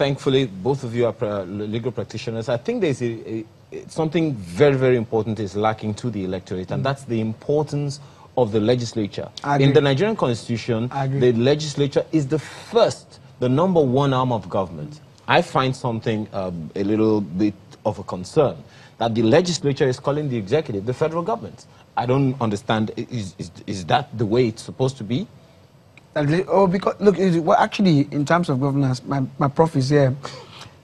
thankfully, both of you are legal practitioners. I think there's something very, very important is lacking to the electorate, and that's the importance of the legislature. In the Nigerian Constitution, the legislature is the number one arm of government. I find something a little bit of a concern that the legislature is calling the executive the federal government. I don't understand. Is that the way it's supposed to be? Oh, because look, well, actually, in terms of governance, my prof is here.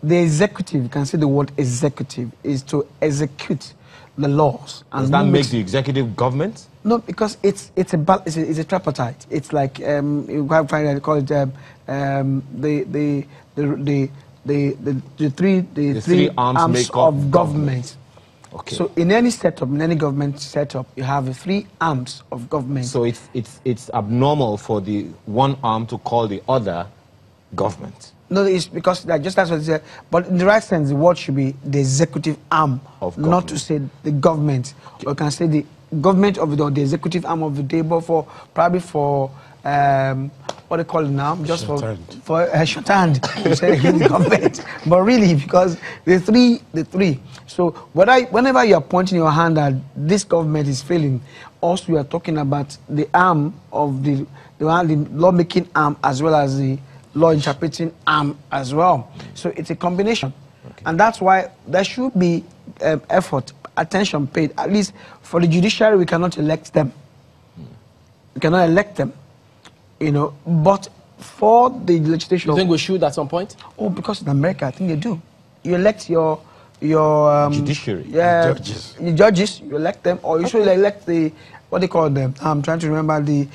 The executive, you can say the word executive, is to execute the laws. And does that make the executive government? No, because it's a tripartite. It's like you call it the three arms of government. Okay. So in any setup, in any government setup, you have 3 arms of government. So it's abnormal for the one arm to call the other government. No, it's because just that's what it said. But in the right sense, the word should be the executive arm of government, not to say the government. Okay. Or you can say the government of the executive arm of the table for probably for what they call it now, just for a shorthand to say the government. But really, because the three. So whenever you are pointing your hand at this government is failing, also you are talking about the arm of the lawmaking arm as well as the law interpreting arm as well. So it's a combination. Okay. And that's why there should be effort, attention paid. At least for the judiciary, we cannot elect them. We cannot elect them, you know. But for the legislation... You think we should at some point? Oh, because in America, I think they do. You elect your judiciary. Yeah, judges, you elect them, or you should elect the, what they call them? I'm trying to remember the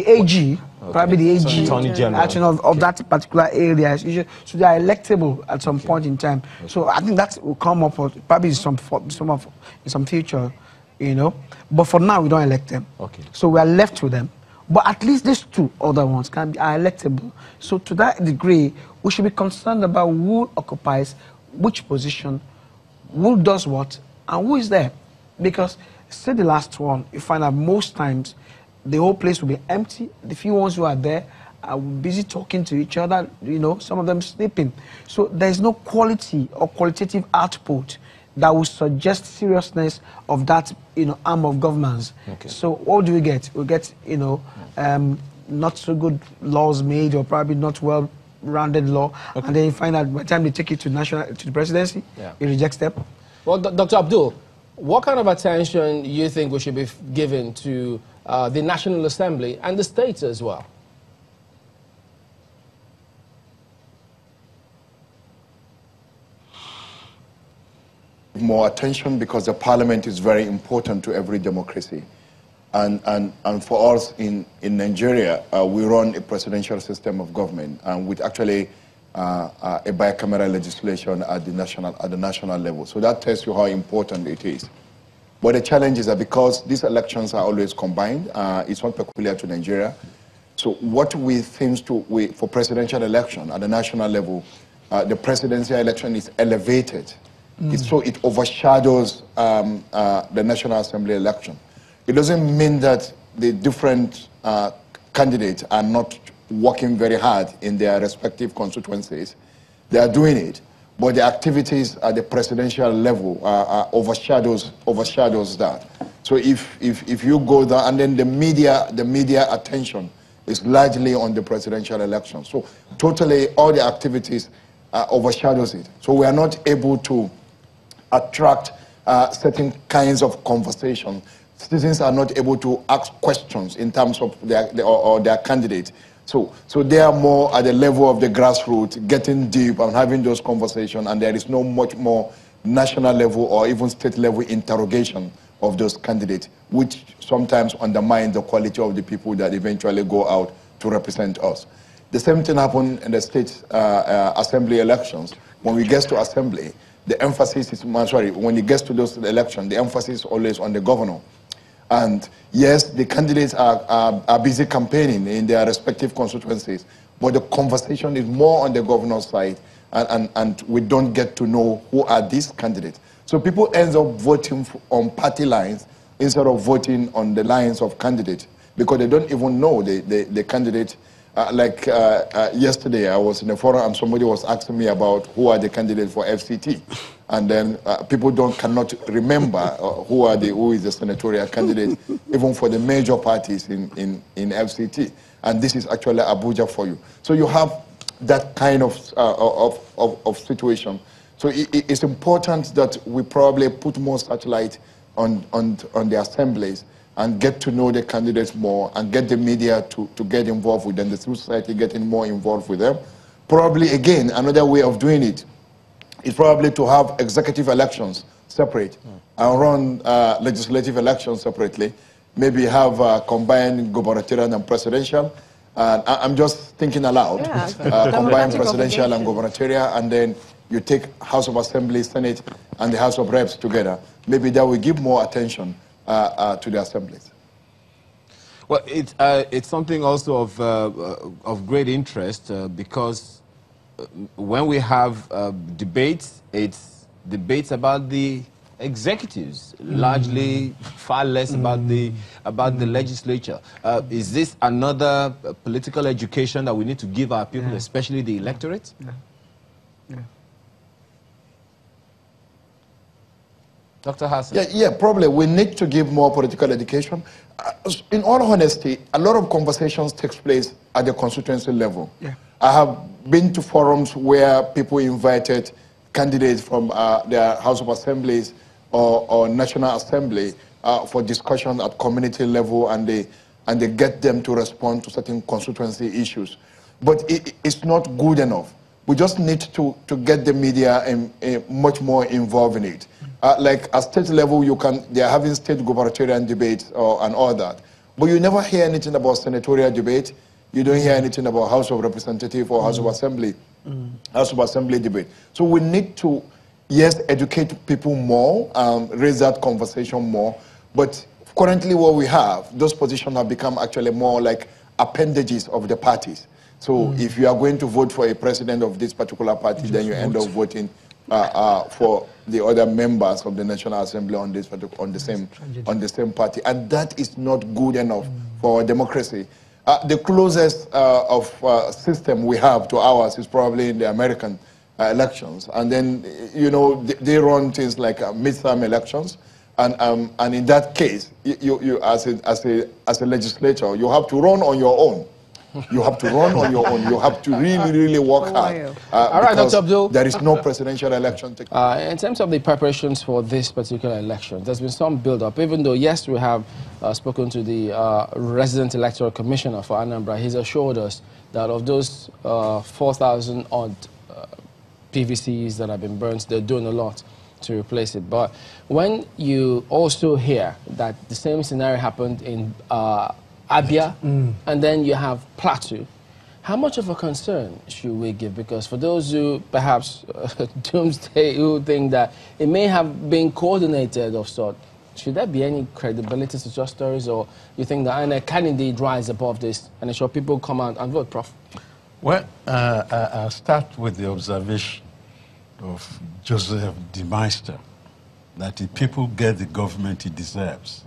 AG, probably the AG, Attorney General, of that particular area. So they are electable at some point in time. So I think that will come up probably in some future, you know. But for now, we don't elect them. Okay. So we are left with them. But at least these 2 other ones are electable. So to that degree, we should be concerned about who occupies which position, who does what, and who is there. Because say the last one, you find out most times the whole place will be empty. The few ones who are there are busy talking to each other, you know, some of them sleeping. So there's no quality or qualitative output that will suggest seriousness of that, you know, arm of governance. Okay. So what do we get? We get, you know, not so good laws made, or probably not well-rounded law, and then you find out by the time they take it to the presidency, it rejects them. Well, Dr. Abdul, what kind of attention do you think we should be given to the National Assembly and the states as well? More attention, because the parliament is very important to every democracy. And for us in Nigeria, we run a presidential system of government, and with actually a bicameral legislation at the national level. So that tells you how important it is. But the challenge is that because these elections are always combined, it's not peculiar to Nigeria. So what we think for presidential election at the national level, the presidential election is elevated. So it overshadows the National Assembly election. It doesn't mean that the different candidates are not working very hard in their respective constituencies. They are doing it, but the activities at the presidential level overshadows that. So if you go there, and then the media attention is largely on the presidential election. So totally all the activities overshadows it. So we are not able to attract certain kinds of conversation. Citizens are not able to ask questions in terms of their candidate. So they are more at the level of the grassroots, getting deep and having those conversations, and there is no much more national level or even state level interrogation of those candidates, which sometimes undermine the quality of the people that eventually go out to represent us. The same thing happened in the state assembly elections. When we get to assembly, the emphasis is, when it gets to those elections, the emphasis is always on the governor. And yes, the candidates are busy campaigning in their respective constituencies, but the conversation is more on the governor's side, and we don't get to know who are these candidates. So people end up voting on party lines instead of voting on the lines of candidates because they don't even know the candidate. Yesterday, I was in a forum and somebody was asking me about who are the candidates for FCT. And then people cannot remember who is the senatorial candidate, even for the major parties in FCT. And this is actually Abuja for you. So you have that kind of situation. So it's important that we probably put more satellite on the assemblies and get to know the candidates more and get the media to get involved with them, the civil society getting more involved with them. Probably, again, another way of doing it is probably to have executive elections separate and run legislative elections separately. Maybe have combined gubernatorial and presidential. I'm just thinking aloud. Yeah. Combined presidential and gubernatorial, and then you take House of Assembly, Senate, and the House of Reps together. Maybe that will give more attention to the assemblies. Well, it's something also of great interest because when we have debates, it's debates about the executives, largely far less about the legislature. Is this another political education that we need to give our people, especially the electorate? Yeah. Dr. Hassan? Yeah, probably. We need to give more political education. In all honesty, a lot of conversations takes place at the constituency level. Yeah. I have been to forums where people invited candidates from their House of Assemblies or National Assembly for discussion at community level, and they get them to respond to certain constituency issues. But it's not good enough. We just need to get the media much more involved in it. Like at state level, they are having state gubernatorial debates and all that. But you never hear anything about senatorial debate. You don't hear anything about House of Representatives or House of Assembly, House of Assembly debate. So we need to, yes, educate people more, raise that conversation more. But currently what we have, those positions have become actually more like appendages of the parties. So if you are going to vote for a president of this particular party, then you end up voting for the other members of the National Assembly on the same party, and that is not good enough for our democracy. The closest system we have to ours is probably in the American elections, and then they run things like midterm elections, and in that case, you as a legislator, you have to run on your own. You have to run on your own. You have to really work hard. All right, Dr. Abdul. There is no presidential election. In terms of the preparations for this particular election, there's been some build-up, even though, yes, we have spoken to the resident electoral commissioner for Anambra. He's assured us that of those 4,000 odd PVCs that have been burnt, they're doing a lot to replace it. But when you also hear that the same scenario happened in Abia, and then you have Plateau, how much of a concern should we give? Because for those who perhaps doomsday, who think that it may have been coordinated of sort, should there be any credibility to such stories, or you think that INEC can indeed rise above this and ensure people come out and vote, Prof? Well, I'll start with the observation of Joseph de Meister, that the people get the government it deserves.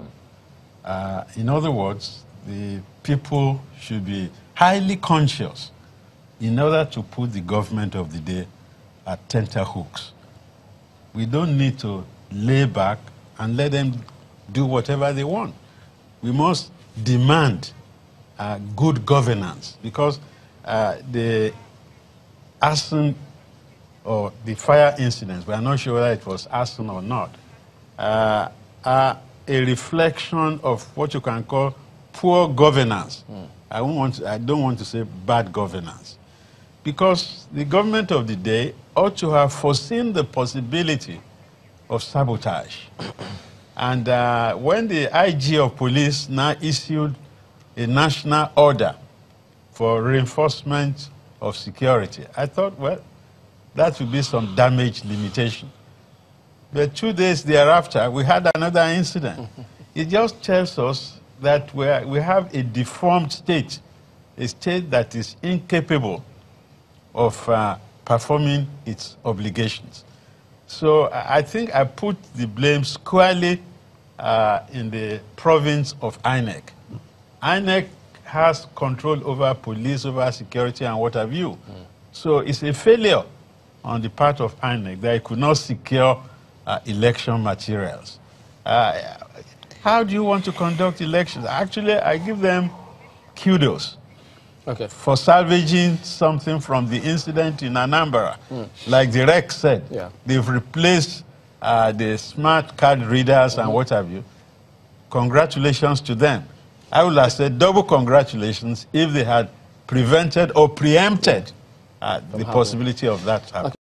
In other words, the people should be highly conscious in order to put the government of the day at tenterhooks. We don't need to lay back and let them do whatever they want. We must demand good governance, because the arson or the fire incidents, we are not sure whether it was arson or not, are a reflection of what you can call poor governance. I don't want to say bad governance, because the government of the day ought to have foreseen the possibility of sabotage. And when the IG of police now issued a national order for reinforcement of security, I thought, well, that would be some damage limitation. But 2 days thereafter, we had another incident. It just tells us that we have a deformed state, a state that is incapable of performing its obligations. So I think I put the blame squarely in the province of INEC. INEC has control over police, over security, and what have you. So it's a failure on the part of INEC that it could not secure election materials. How do you want to conduct elections? Actually, I give them kudos for salvaging something from the incident in Anambra. Like the Rex said, they've replaced the smart card readers and what have you. Congratulations to them. I would have said double congratulations if they had prevented or preempted the possibility of that happening.